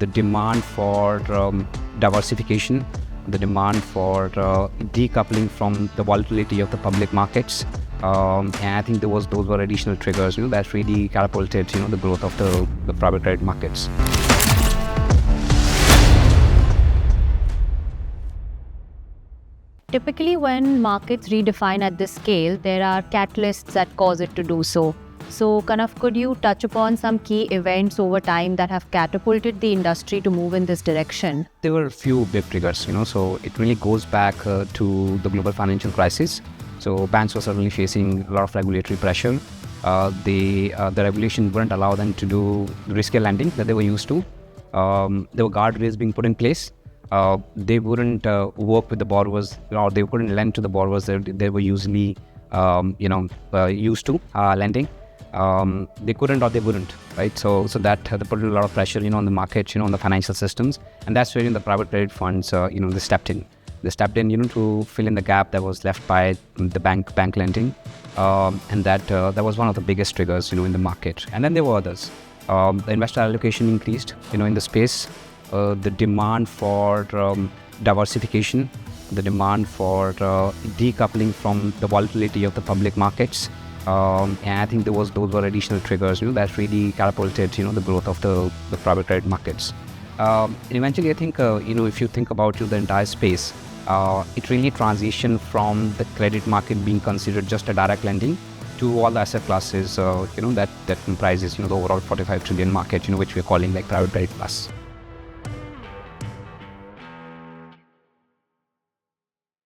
the demand for diversification, the demand for decoupling from the volatility of the public markets. And I think those were additional triggers, that really catapulted, the growth of the private credit markets. Typically, when markets redefine at this scale, there are catalysts that cause it to do so. So, Kanav, could you touch upon some key events over time that have catapulted the industry to move in this direction? There were a few big triggers, so it really goes back to the global financial crisis. So banks were certainly facing a lot of regulatory pressure. The regulation wouldn't allow them to do riskier lending that they were used to. There were guardrails being put in place. They wouldn't work with the borrowers, or they couldn't lend to the borrowers that they were usually, used to lending. They couldn't, or they wouldn't, right? So that they put a lot of pressure, on the market, on the financial systems, and that's where the private credit funds, they stepped in. They stepped in, to fill in the gap that was left by the bank lending, and that was one of the biggest triggers, in the market. And then there were others. The investor allocation increased, in the space. The demand for diversification, the demand for decoupling from the volatility of the public markets. And I think those were additional triggers, that really catapulted, the growth of the private credit markets. And eventually, I think, if you think about the entire space, it really transitioned from the credit market being considered just a direct lending to all the asset classes, that comprises, the overall 45 trillion market, which we're calling like private credit plus.